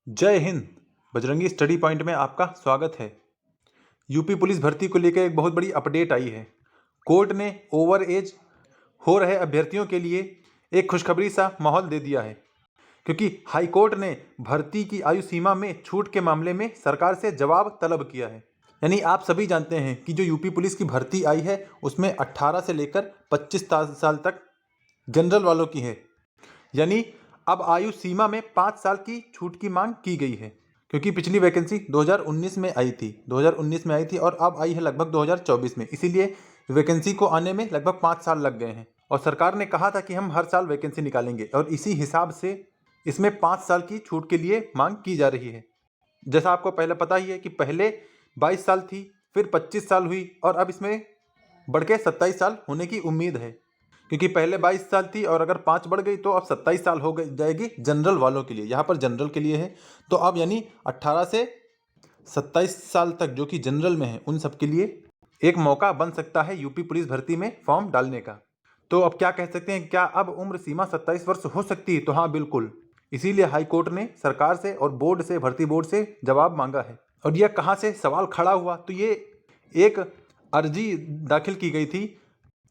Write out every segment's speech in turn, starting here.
जय Hind. Bajrangi study point में आपका स्वागत है। यूपी पुलिस भर्ती को लेकर एक बहुत बड़ी अपडेट आई है। कोर्ट ने ओवर एज हो रहे अभ्यर्थियों के लिए एक खुशखबरी सा माहौल दे दिया है, क्योंकि हाई कोर्ट ने भर्ती की आयु सीमा में छूट के मामले में सरकार से जवाब तलब किया है। यानी आप सभी जानते हैं कि जो यूपी पुलिस की भर्ती आई है उसमें 18 से लेकर 25 साल तक जनरल वालों की है। यानी अब आयु सीमा में 5 साल की छूट की मांग की गई है, क्योंकि पिछली वैकेंसी 2019 में आई थी और अब आई है लगभग 2024 में। इसीलिए वैकेंसी को आने में लगभग 5 साल लग गए हैं और सरकार ने कहा था कि हम हर साल वैकेंसी निकालेंगे और इसी हिसाब से इसमें 5 साल की छूट के लिए मांग की जा रही है। जैसा आपको पहले पता ही है कि पहले 22 साल थी, फिर 25 साल हुई और अब इसमें बढ़ के 27 साल होने की उम्मीद है, क्योंकि पहले 22 साल थी और अगर 5 बढ़ गई तो अब 27 साल हो गई जाएगी जनरल वालों के लिए। यहाँ पर जनरल के लिए है तो अब यानी 18 से 27 साल तक जो कि जनरल में है उन सब के लिए एक मौका बन सकता है यूपी पुलिस भर्ती में फॉर्म डालने का। तो अब क्या कह सकते हैं, क्या अब उम्र सीमा 27 वर्ष हो सकती है? तो हाँ, बिल्कुल। इसीलिए हाई कोर्ट ने सरकार से और बोर्ड से, भर्ती बोर्ड से जवाब मांगा है। और यह कहाँ से सवाल खड़ा हुआ, तो ये एक अर्जी दाखिल की गई थी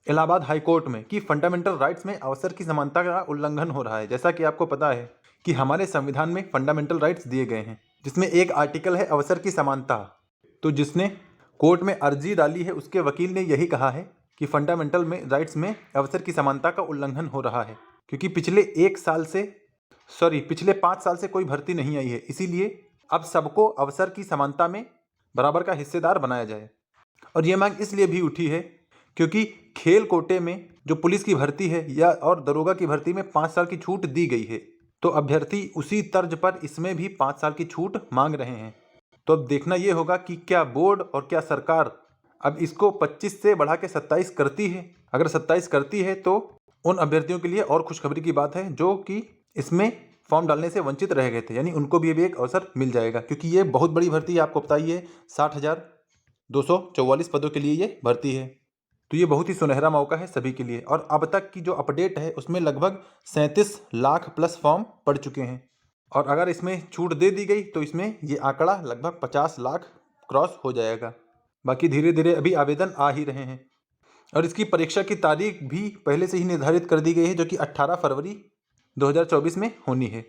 इलाहाबाद हाई कोर्ट में कि फंडामेंटल राइट्स में अवसर की समानता का उल्लंघन हो रहा है। जैसा कि आपको पता है कि हमारे संविधान में फंडामेंटल राइट्स दिए गए हैं, जिसमें एक आर्टिकल है अवसर की समानता। तो जिसने कोर्ट में अर्जी डाली है उसके वकील ने यही कहा है कि फंडामेंटल में राइट्स में अवसर की समानता का उल्लंघन हो रहा है, क्योंकि पिछले 5 साल से कोई भर्ती नहीं आई है। इसीलिए अब सबको अवसर की समानता में बराबर का हिस्सेदार बनाया जाए। और ये मांग इसलिए भी उठी है क्योंकि खेल कोटे में जो पुलिस की भर्ती है या और दरोगा की भर्ती में 5 साल की छूट दी गई है, तो अभ्यर्थी उसी तर्ज पर इसमें भी 5 साल की छूट मांग रहे हैं। तो अब देखना ये होगा कि क्या बोर्ड और क्या सरकार अब इसको 25 से बढ़ा के 27 करती है। अगर 27 करती है तो उन अभ्यर्थियों के लिए और खुशखबरी की बात है जो कि इसमें फॉर्म डालने से वंचित रह गए थे, यानी उनको भी अभी एक अवसर मिल जाएगा, क्योंकि ये बहुत बड़ी भर्ती है। आपको बताइए 60,244 पदों के लिए ये भर्ती है। तो ये बहुत ही सुनहरा मौका है सभी के लिए। और अब तक की जो अपडेट है उसमें लगभग 37 लाख प्लस फॉर्म पड़ चुके हैं और अगर इसमें छूट दे दी गई तो इसमें ये आंकड़ा लगभग 50 लाख क्रॉस हो जाएगा। बाकी धीरे धीरे अभी आवेदन आ ही रहे हैं और इसकी परीक्षा की तारीख भी पहले से ही निर्धारित कर दी गई है, जो कि 18 फरवरी 2024 में होनी है।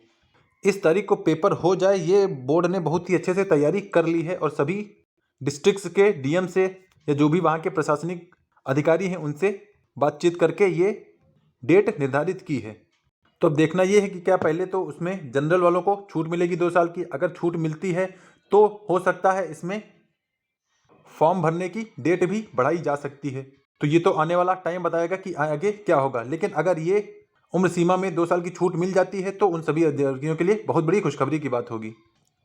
इस तारीख को पेपर हो जाए, ये बोर्ड ने बहुत ही अच्छे से तैयारी कर ली है और सभी डिस्ट्रिक्ट्स के डीएम से या जो भी वहाँ के प्रशासनिक अधिकारी हैं उनसे बातचीत करके ये डेट निर्धारित की है। तो अब देखना ये है कि क्या पहले तो उसमें जनरल वालों को छूट मिलेगी 2 साल की। अगर छूट मिलती है तो हो सकता है इसमें फॉर्म भरने की डेट भी बढ़ाई जा सकती है। तो ये तो आने वाला टाइम बताएगा कि आगे क्या होगा। लेकिन अगर ये उम्र सीमा में 2 साल की छूट मिल जाती है तो उन सभी अभ्यर्थियों के लिए बहुत बड़ी खुशखबरी की बात होगी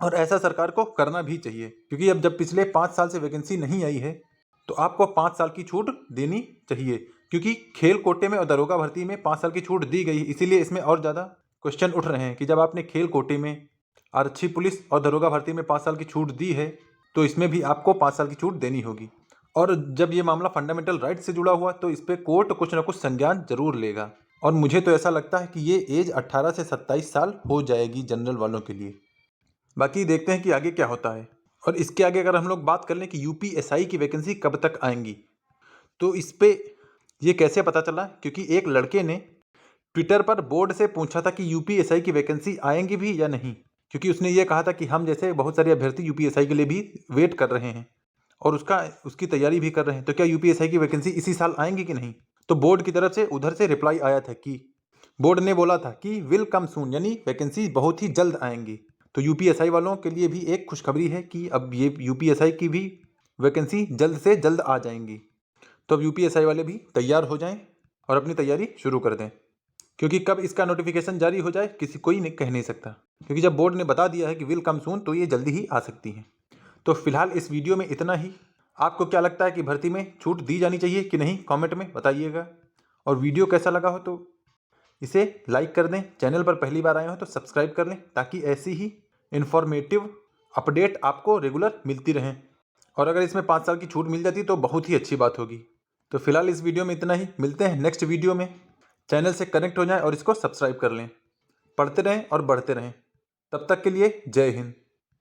और ऐसा सरकार को करना भी चाहिए, क्योंकि अब जब पिछले 5 साल से वैकेंसी नहीं आई है तो आपको 5 साल की छूट देनी चाहिए, क्योंकि खेल कोटे में और दरोगा भर्ती में 5 साल की छूट दी गई। इसीलिए इसमें और ज़्यादा क्वेश्चन उठ रहे हैं कि जब आपने खेल कोटे में, आरक्षी पुलिस और दरोगा भर्ती में 5 साल की छूट दी है तो इसमें भी आपको 5 साल की छूट देनी होगी। और जब ये मामला फंडामेंटल राइट से जुड़ा हुआ तो इस पर कोर्ट कुछ ना कुछ संज्ञान जरूर लेगा और मुझे तो ऐसा लगता है कि ये एज 18 से 27 साल हो जाएगी जनरल वालों के लिए। बाकी देखते हैं कि आगे क्या होता है। और इसके आगे अगर हम लोग बात कर लें कि यूपीएसआई की वैकेंसी कब तक आएंगी, तो इस पे ये कैसे पता चला, क्योंकि एक लड़के ने ट्विटर पर बोर्ड से पूछा था कि यूपीएसआई की वैकेंसी आएंगी भी या नहीं, क्योंकि उसने ये कहा था कि हम जैसे बहुत सारे अभ्यर्थी यूपीएसआई के लिए भी वेट कर रहे हैं और उसकी तैयारी भी कर रहे हैं, तो क्या यूपीएसआई की वैकेंसी इसी साल आएंगी कि नहीं। तो बोर्ड की तरफ से उधर से रिप्लाई आया था कि बोर्ड ने बोला था कि विल कम सून, यानी वैकेंसी बहुत ही जल्द आएंगी। तो यूपीएसआई वालों के लिए भी एक खुशखबरी है कि अब ये यूपीएसआई की भी वैकेंसी जल्द से जल्द आ जाएंगी। तो अब यूपीएसआई वाले भी तैयार हो जाएं और अपनी तैयारी शुरू कर दें, क्योंकि कब इसका नोटिफिकेशन जारी हो जाए कोई नहीं कह नहीं सकता, क्योंकि जब बोर्ड ने बता दिया है कि विल कम सून तो ये जल्दी ही आ सकती हैं। तो फिलहाल इस वीडियो में इतना ही। आपको क्या लगता है कि भर्ती में छूट दी जानी चाहिए कि नहीं, कमेंट में बताइएगा। और वीडियो कैसा लगा हो तो इसे लाइक कर दें। चैनल पर पहली बार आए हो तो सब्सक्राइब कर लें, ताकि ऐसी ही इन्फॉर्मेटिव अपडेट आपको रेगुलर मिलती रहें। और अगर इसमें 5 साल की छूट मिल जाती तो बहुत ही अच्छी बात होगी। तो फिलहाल इस वीडियो में इतना ही। मिलते हैं नेक्स्ट वीडियो में। चैनल से कनेक्ट हो जाएं और इसको सब्सक्राइब कर लें। पढ़ते रहें और बढ़ते रहें। तब तक के लिए जय हिंद।